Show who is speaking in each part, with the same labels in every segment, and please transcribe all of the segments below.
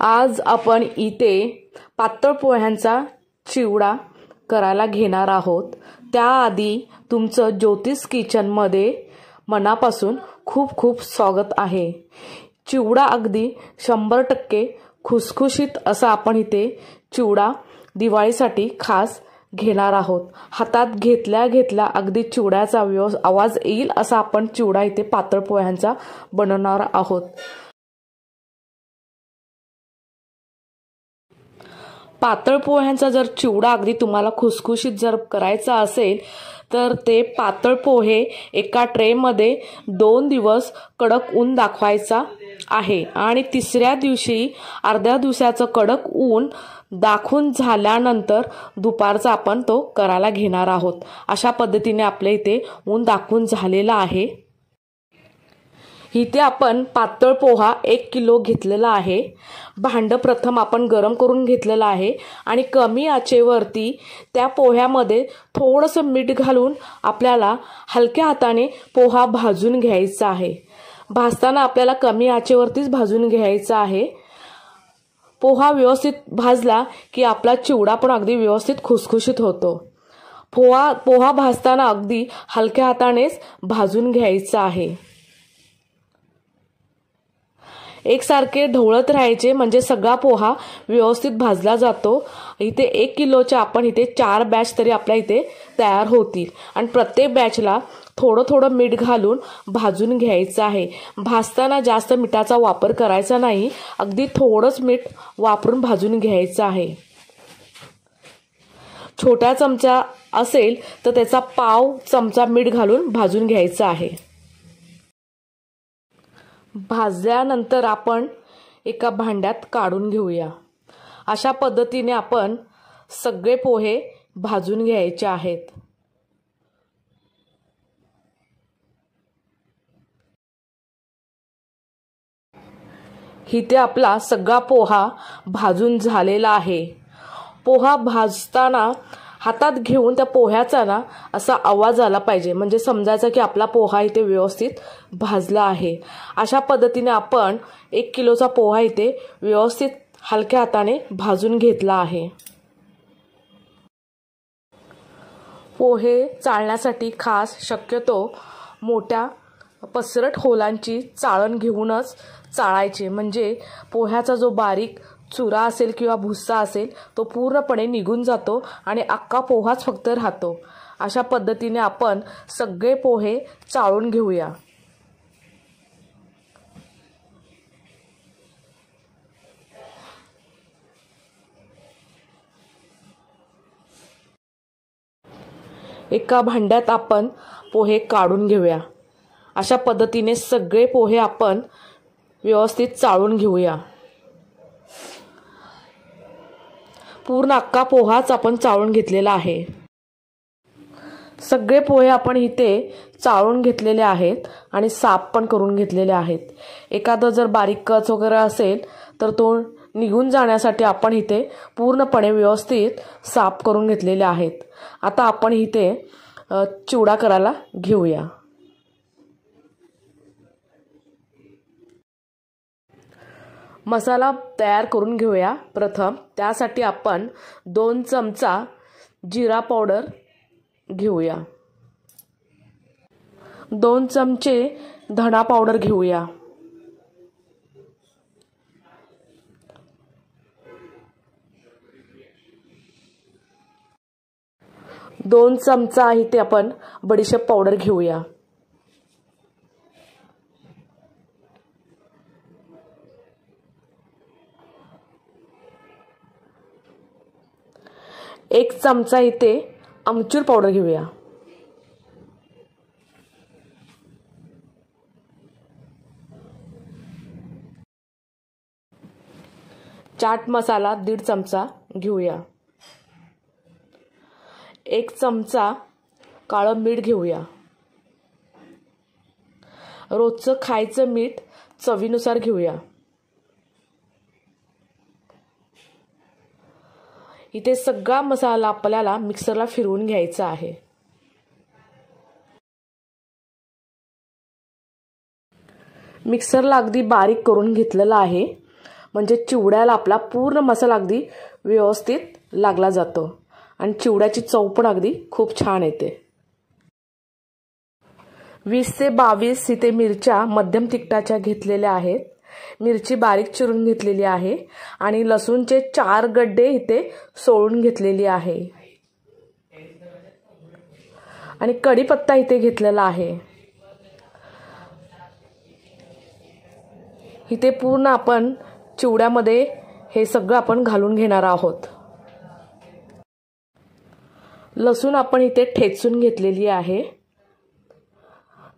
Speaker 1: आज आपण इथे पातळ पोह्यांचा चिवडा करायला घेणार आहोत। त्याआधी तुमचं ज्योतिष किचनमध्ये मनापासून खूप खूप स्वागत आहे। चिवडा अगदी 100% खुसखुशीत असा आपण इथे चिवडा दिवाळीसाठी खास घेणार आहोत। हातात घेतल्या घेतल्या अगदी चिवड्याचा आवाज येईल असा आपण चिवडा इथे पातळ पोह्यांचा बनवणार आहोत। पातळ पोह्यांचा जर चिवडा अगदी तुम्हाला खुसखुशीत जर करायचा असेल तर ते पातळ पोहे एका ट्रे मध्ये 2 दिवस कडक ऊन दाखवायचा आहे आणि तिसऱ्या दिवशी अर्ध्या दिवसाचं कडक ऊन दाखवून झाल्यानंतर दुपारचा आपण तो करायला घेणार आहोत। अशा पद्धतीने आपल्या इथे ऊन दाखवून झालेला आहे। इथे आपण पातळ पोहा 1 किलो घेतलेला आहे। भांड प्रथम आपण गरम करून घेतलेला आहे आणि कमी आचेवरती त्या पोह्यामध्ये थोडंसं मीठ घालून आपल्याला हलक्या हाताने पोहा भाजून घ्यायचा आहे। भाजताना आपल्याला कमी आचेवरतीच भाजून घ्यायचा आहे। पोहा व्यवस्थित भाजला की आपला चिवडा पण अगदी व्यवस्थित खुसखुशीत होतो। पोहा भाजताना अगदी हलक्या हातानेच भाजून घ्यायचा आहे। एकसारखे ढवळत राहायचे म्हणजे सगळा पोहा व्यवस्थित भाजला जातो। इथे 1 किलोच्या आपण इथे 4 बॅच तरी आपल्या इथे तयार होतील आणि प्रत्येक बॅचला थोडं थोडं मीठ घालून भाजून घ्यायचं आहे। भाजताना जास्त मिठाचा वापर करायचा नाही, अगदी थोडंच मीठ वापरून भाजून घ्यायचं आहे। छोटा चमचा असेल तर त्याचा पाव चमचा मीठ घालून भाजून घ्यायचं आहे। भाजल्यानंतर आपण एका भांड्यात काढून घेऊया। अशा पद्धतीने आपण सगळे पोहे भाजून घ्यायचे आहेत। इथे आपला सगळा पोहा भाजून झालेला आहे। पोहा भाजताना हातात घेऊन त्या पोह्याचा ना असा आवाज आला पाहिजे, म्हणजे समजायचं की आपला पोहा इथे व्यवस्थित भाजला आहे। अशा पद्धतीने आपण 1 किलोचा पोहा इथे व्यवस्थित हलक्या हाताने भाजून घेतला आहे। पोहे चाळण्यासाठी खास शक्यतो मोठ्या पसरट होलांची चाळण घेऊनच चाळायचे, म्हणजे पोह्याचा जो बारीक चुरा असेल किंवा भुस्सा असेल तो पूर्णपणे निघून जातो आणि अख्खा पोहाच फक्त राहतो। अशा पद्धतीने आपण सगळे पोहे चाळून घेऊया। एका भांड्यात आपण पोहे काढून घेऊया। अशा पद्धतीने सगळे पोहे आपण व्यवस्थित चाळून घेऊया। पूर्ण अख्खा पोहाच आपण चाळून घेतलेला आहे। सगळे पोहे आपण इथे चाळून घेतलेले आहेत आणि साफ पण करून घेतलेले आहेत। एखादा जर बारीक कच वगैरे असेल तर तो निघून जाण्यासाठी आपण इथे पूर्णपणे व्यवस्थित साफ करून घेतलेले आहेत। आता आपण इथे चिवडा करायला घेऊया। मसाला तयार करून घेऊया। प्रथम त्यासाठी आपण 2 चमचा जिरा पावडर घेऊया, 2 चमचे धना पावडर घेऊया, 2 चमचा इथे आपण बडीशेप पावडर घेऊया, 1 चमचा इथे आमचूर पावडर घेऊया, 1 मसाला 1.5 चमचा घेऊया, 1 चमचा काळं मीठ घेऊया, रोजचं खायचं मीठ चवीनुसार घेऊया। इथे सगळा मसाला आपल्याला मिक्सरला फिरवून घ्यायचा आहे। मिक्सरला अगदी बारीक करून घेतलेला आहे। म्हणजे चिवड्याला आपला पूर्ण मसाला अगदी व्यवस्थित लागला जातो आणि चिवड्याची चव पण अगदी खूप छान येते। 20 ते 22 इथे मिरच्या मध्यम तिखटाच्या घेतलेल्या आहेत। मिरची बारीक चिरून घेतलेली आहे आणि लसूणचे 4 गड्डे इथे सोलून घेतलेली आहे आणि कढीपत्ता इथे घेतलेला आहे। इथे पूर्ण आपण चिवड्यामध्ये हे सगळं आपण घालून घेणार आहोत। लसूण आपण इथे ठेचून घेतलेली आहे।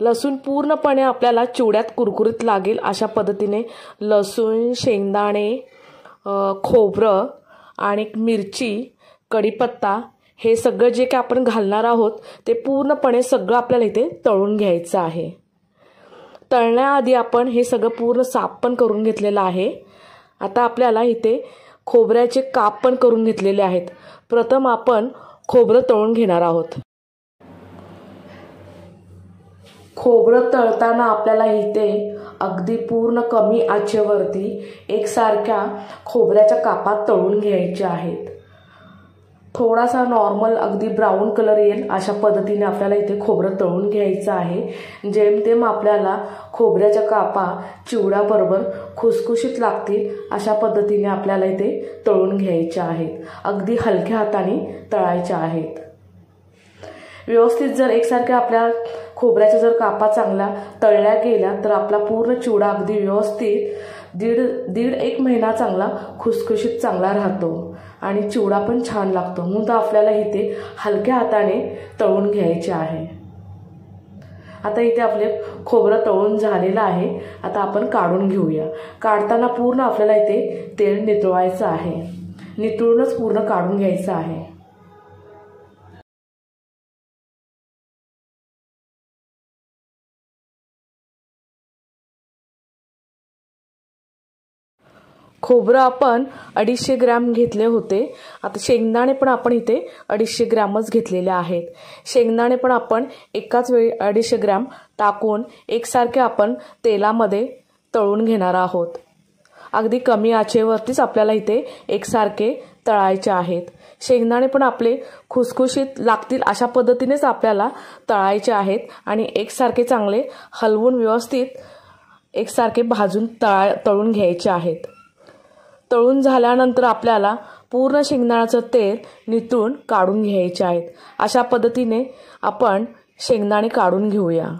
Speaker 1: लसूण पूर्णपणे आपल्याला चिवड्यात कुरकुरीत लागेल अशा पद्धतीने लसूण, शेंगदाणे, खोबरं आणि मिरची, कढीपत्ता हे सगळं जे काही आपण घालणार आहोत ते पूर्णपणे सगळं आपल्याला इथे तळून घ्यायचं आहे। तळण्याआधी आपण हे सगळं पूर्ण साफ पण करून घेतलेलं आहे। आता आपल्याला इथे खोबऱ्याचे काप पण करून घेतलेले आहेत। प्रथम आपण खोबरं तळून घेणार आहोत। खोबरं तळताना आपल्याला इथे अगदी पूर्ण कमी आचेवरती एकसारख्या खोबऱ्याच्या कापात तळून घ्यायचे आहेत। थोडासा नॉर्मल अगदी ब्राऊन कलर येईल अशा पद्धतीने आपल्याला इथे खोबरं तळून घ्यायचं आहे। जेमतेम आपल्याला खोबऱ्याच्या कापा चिवड्याबरोबर खुसखुशीत लागतील अशा पद्धतीने आपल्याला इथे तळून घ्यायच्या आहेत। अगदी हलक्या हाताने तळायच्या आहेत। व्यवस्थित जर एकसारख्या आपल्या खोबऱ्याच्या जर कापा चांगल्या तळल्या गेल्या तर आपला पूर्ण चिवडा अगदी व्यवस्थित दीड एक महिना चांगला खुसखुशीत चांगला राहतो आणि चिवडा पण छान लागतो। म्हणून तर आपल्याला इथे हलक्या हाताने तळून घ्यायचे आहे। आता इथे आपले खोबरं तळून झालेलं आहे। आता आपण काढून घेऊया। काढताना पूर्ण आपल्याला इथे तेल नितळवायचं आहे। नितळूनच पूर्ण काढून घ्यायचं आहे। खोबरं आपण 250 ग्रॅम घेतले होते। आता शेंगदाणे पण आपण इथे 250 ग्रॅमच घेतलेले आहेत। शेंगदाणे पण आपण एकाच वेळी 250 ग्रॅम टाकून एकसारखे आपण तेलामध्ये तळून घेणार आहोत। अगदी कमी आचेवरतीच आपल्याला इथे एकसारखे तळायचे आहेत। शेंगदाणे पण आपले खुसखुशीत लागतील अशा पद्धतीनेच आपल्याला तळायचे आहेत आणि एकसारखे चांगले हलवून व्यवस्थित एकसारखे भाजून तळून घ्यायचे आहेत। तळून झाल्यानंतर आपल्याला पूर्ण शेंगदाण्याचं तेल नितळून काढून घ्यायचे आहेत। अशा पद्धतीने आपण शेंगदाणे काढून घेऊया।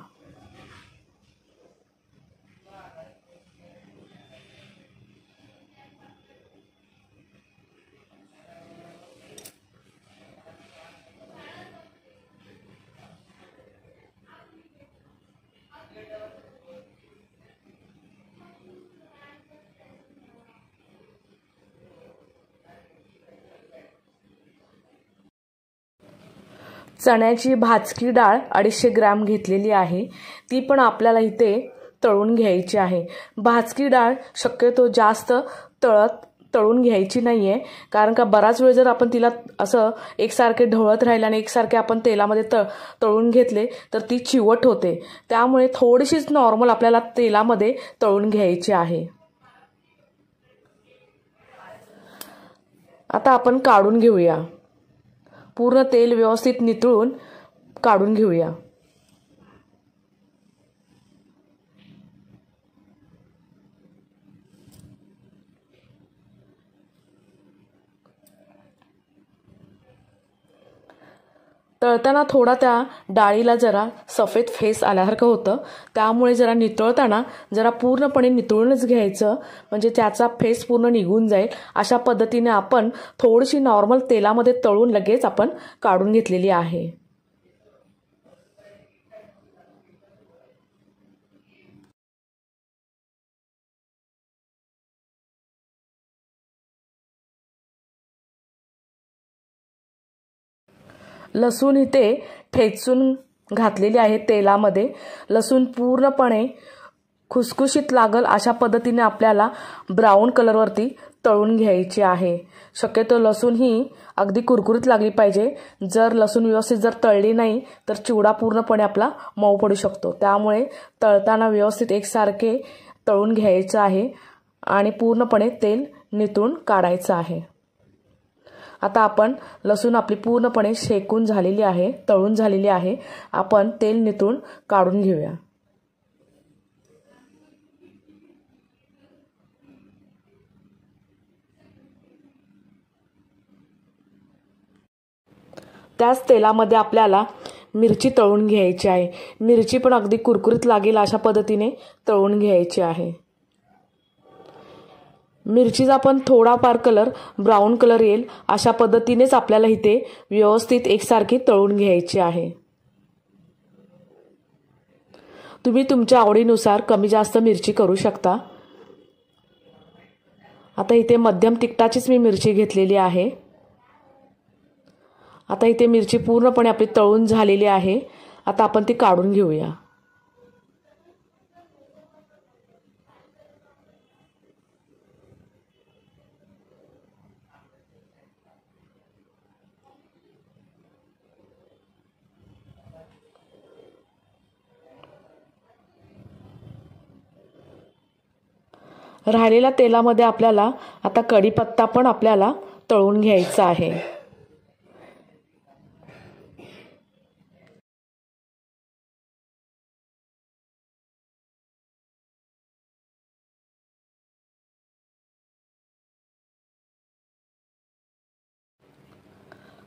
Speaker 1: चण्याची भाजकी डाळ 250 ग्रॅम घेतलेली आहे। ती पण आपल्याला इथे तळून घ्यायची आहे। भाजकी डाळ शक्यतो जास्त तळून घ्यायची नाहीये, कारण का बराच वेळ जर आपण तिला असं एकसारखे ढवळत राहिलं आणि एकसारखे आपण तेलामध्ये तळून घेतले तर ती चिवट होते। त्यामुळे थोडीशीच नॉर्मल आपल्याला तेलामध्ये तळून घ्यायची आहे। आता आपण काढून घेऊया। पूर्ण तेल व्यवस्थित नितळून काढून घेऊया। तळताना थोडा त्या डाळीला जरा सफेद फेस आल्यासारखं होतं, त्यामुळे जरा नितळताना जरा पूर्णपणे नितळूनच घ्यायचं, म्हणजे त्याचा फेस पूर्ण निघून जाईल। अशा पद्धतीने आपण थोडीशी नॉर्मल तेलामध्ये तळून लगेच आपण काढून घेतलेली आहे। लसूण इथे ठेचून घातलेली आहे तेलामध्ये। लसूण पूर्णपणे खुसखुशीत लागल अशा पद्धतीने आपल्याला ब्राऊन कलरवरती तळून घ्यायची आहे। शक्यतो लसूण ही अगदी कुरकुरीत लागली पाहिजे। जर लसूण व्यवस्थित जर तळली नाही तर चिवडा पूर्णपणे आपला मऊ पडू शकतो। त्यामुळे तळताना व्यवस्थित एकसारखे तळून घ्यायचं आहे आणि पूर्णपणे तेल निथळून काढायचं आहे। आता आपण लसूण आपली पूर्णपणे शेकून झालेली आहे, तळून झालेली आहे। आपण तेल निथळून काढून घेऊया। त्याच तेलामध्ये आपल्याला मिरची तळून घ्यायची आहे। मिरची पण अगदी कुरकुरीत लागेल अशा पद्धतीने तळून घ्यायची आहे। मिरचीचा पण थोडाफार कलर ब्राऊन कलर येईल अशा पद्धतीनेच आपल्याला इथे व्यवस्थित एकसारखी तळून घ्यायची आहे। तुम्ही तुमच्या आवडीनुसार कमी जास्त मिरची करू शकता। आता इथे मध्यम तिखटाचीच मी मिरची घेतलेली आहे। आता इथे मिरची पूर्णपणे आपली तळून झालेली आहे। आता आपण ती काढून घेऊया। राहिलेल्या तेलामध्ये आपल्याला आता कढीपत्ता पण आपल्याला तळून घ्यायचा आहे।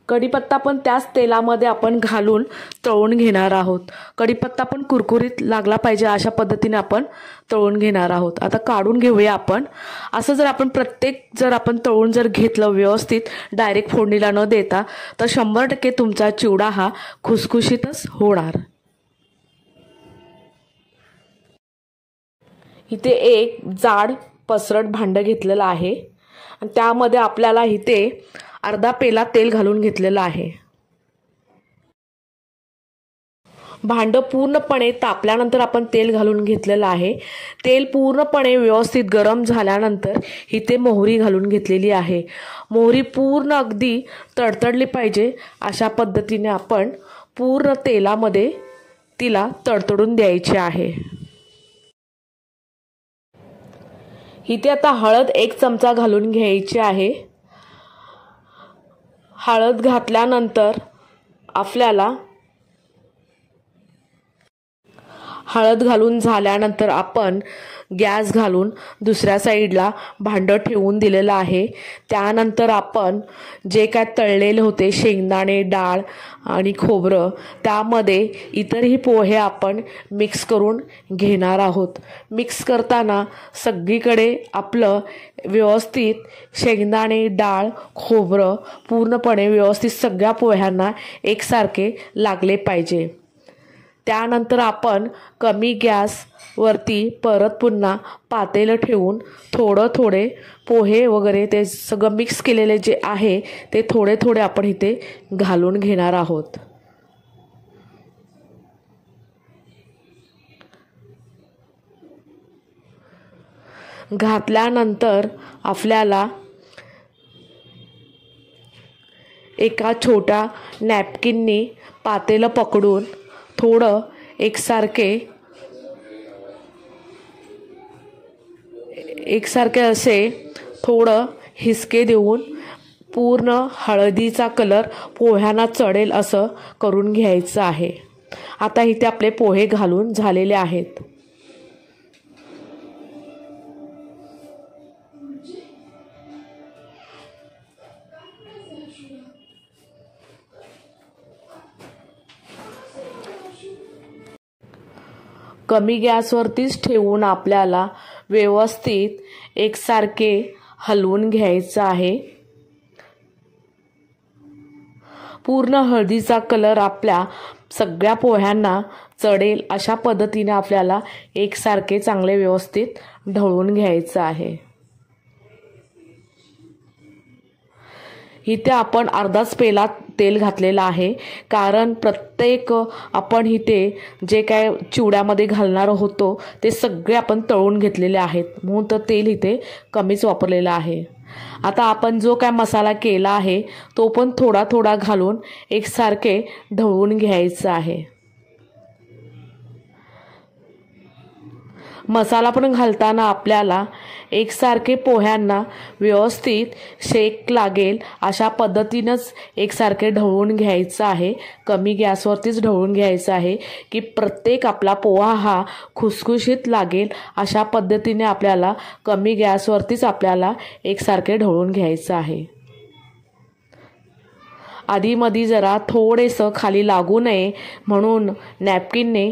Speaker 1: कढीपत्ता पण त्याच तेलामध्ये आपण घालून तळून घेणार आहोत। कढीपत्ता पण कुरकुरीत लागला पाहिजे अशा पद्धतीने आपण तळून घेणार आहोत। आता काढून घेऊया आपण। असं जर आपण जर आपण तळून जर घेतलं व्यवस्थित डायरेक्ट फोडणीला न देता तर 100% तुमचा चिवडा हा खुसखुशीतच होणार। इथे एक जाड पसरट भांडं घेतलेलं आहे आणि त्यामध्ये आपल्याला इथे अर्धा पेला तेल घालून घेतलेलं आहे। भांडं पूर्णपणे तापल्यानंतर आपण तेल घालून घेतलेलं आहे। तेल पूर्णपणे व्यवस्थित गरम झाल्यानंतर इथे मोहरी घालून घेतलेली आहे। मोहरी पूर्ण अगदी तडतडली पाहिजे अशा पद्धतीने आपण पूर्ण तेलामध्ये तिला तडतडून द्यायची आहे। इथे आता हळद 1 चमचा घालून घ्यायची आहे। हळद घातल्यानंतर आपल्याला हळद घालून झाल्यानंतर आपण गॅस घालून दुसऱ्या साईडला भांडं ठेवून दिलेलं आहे। त्यानंतर आपण जे काय तळलेले होते शेंगदाणे, डाळ आणि खोबरं त्यामध्ये इतरही पोहे आपण मिक्स करून घेणार आहोत। मिक्स करताना सगळीकडे आपलं व्यवस्थित शेंगदाणे, डाळ, खोबरं पूर्णपणे व्यवस्थित सगळ्या पोह्यांना एकसारखे लागले पाहिजे। त्यानंतर आपण कमी गॅसवरती परत पुन्हा पातेलं ठेवून थोडे पोहे वगैरे ते सगळं मिक्स केलेले जे आहे ते थोडे आपण इथे घालून घेणार आहोत। घातल्यानंतर आपल्याला एका छोट्या नॅपकिननी पातेलं पकडून थोडं एकसारखे असे थोडं हिसके देऊन पूर्ण हळदीचा कलर पोह्यांना चढेल असं करून घ्यायचं आहे। आता इथे आपले पोहे घालून झालेले आहेत। कमी गॅसवरतीच ठेवून आपल्याला व्यवस्थित एकसारखे हलवून घ्यायचं आहे। पूर्ण हळदीचा कलर आपल्या सगळ्या पोह्यांना चढेल अशा पद्धतीने आपल्याला एकसारखे चांगले व्यवस्थित ढवळून घ्यायचं आहे। इथे आपण अर्धाच पेला तेल घातलेलं आहे कारण प्रत्येक आपण इथे जे काय चिवड्यामध्ये घालणार होतो ते सगळे आपण तळून घेतलेले आहेत म्हणून तर तेल इथे कमीच वापरलेलं आहे। आता आपण जो काय मसाला केला आहे तो पण थोडा घालून एकसारखे ढवळून घ्यायचं आहे। मसाला पण घालताना आपल्याला एकसारखे पोह्यांना व्यवस्थित शेक लागेल अशा पद्धतीनंच एकसारखे ढवळून घ्यायचं आहे। कमी गॅसवरतीच ढवळून घ्यायचं आहे की प्रत्येक आपला पोहा हा खुसखुशीत लागेल अशा पद्धतीने आपल्याला कमी गॅसवरतीच आपल्याला एकसारखे ढवळून घ्यायचं आहे। आधीमध्ये जरा थोडेसं खाली लागू नये म्हणून नॅपकिनने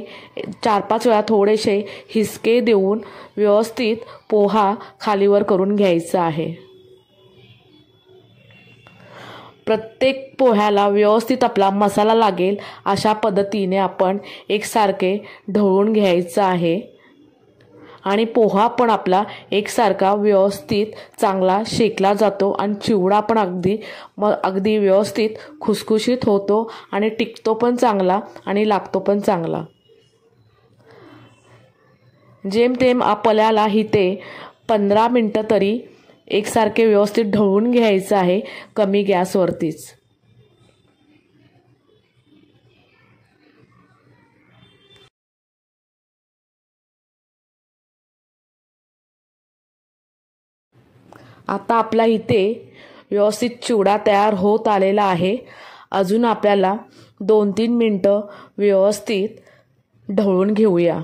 Speaker 1: 4-5 वेळा थोडेसे हिसके देऊन व्यवस्थित पोहा खालीवर करून घ्यायचा आहे। प्रत्येक पोह्याला व्यवस्थित आपला मसाला लागेल अशा पद्धतीने आपण एकसारखे ढवळून घ्यायचं आहे आणि पोहा पण आपला एकसारखा व्यवस्थित चांगला शेकला जातो आणि चिवडा पण अगदी व्यवस्थित खुसखुशीत होतो आणि टिकतो पण चांगला आणि लागतो पण चांगला। जेमतेम आपल्याला इथे 15 मिनिटं तरी एकसारखे व्यवस्थित ढवळून घ्यायचं आहे कमी गॅसवरतीच। आता आपला इथे व्यवस्थित चिवडा तयार होत आलेला आहे। अजून आपल्याला 2-3 मिनिटं व्यवस्थित ढवळून घेऊया।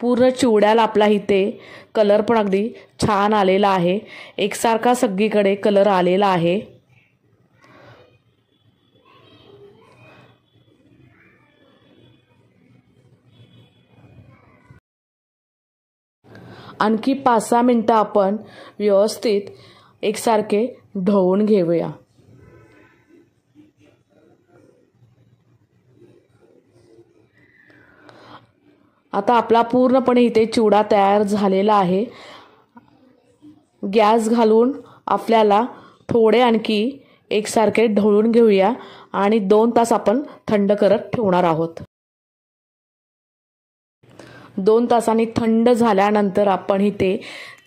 Speaker 1: पूर्ण चिवड्याला आपला इथे कलर पण अगदी छान आलेला आहे, एकसारखा सगळीकडे कलर आलेला आहे। आणखी 5-6 मिनिटं आपण व्यवस्थित एकसारखे ढवळून घेऊया। आता आपला पूर्णपणे इथे चिवडा तयार झालेला आहे। गॅस घालून आपल्याला थोडे आणखी एकसारखे ढवळून घेऊया आणि 2 तास आपण थंड करत ठेवणार आहोत। 2 तासांनी थंड झाल्यानंतर आपण इथे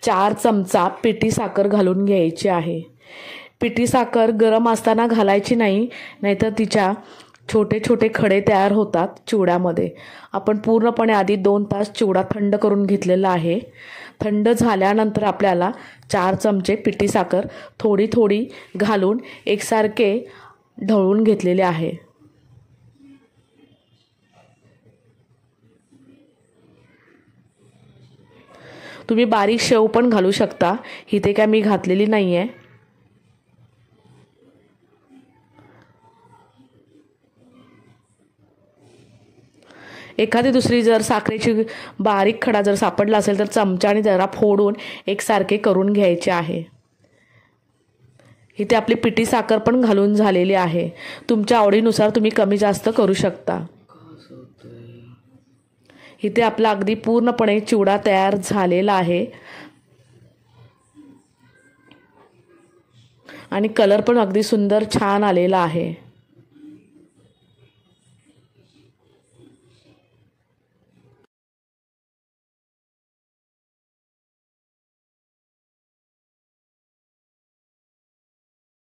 Speaker 1: 4 चमचा पिठी साखर घालून घ्यायची आहे। पिठी साखर गरम असताना घालायची नाही, नाहीतर तिच्या छोटे छोटे खडे तयार होतात चिवड्यामध्ये। आपण पूर्णपणे आधी 2 तास चिवडा थंड करून घेतलेला आहे। थंड झाल्यानंतर आपल्याला 4 चमचे पिठी साखर थोडी थोडी घालून एकसारखे ढवळून घेतलेले आहे। तुम्ही बारीक शेव पण घालू शकता, इथे काय मी घातलेली नाही आहे। एखादी दुसरी जर साखरेची बारीक खडा जर सापडला असेल तर चमच्याने जरा फोडून एकसारखे करून घ्यायचे आहे। इथे आपली पिठी साखर पण घालून झालेली आहे, तुमच्या आवडीनुसार तुम्ही कमी जास्त करू शकता। इथे आपला अगदी पूर्णपणे चिवडा तयार झालेला आहे आणि कलर पण अगदी सुंदर छान आलेला आहे।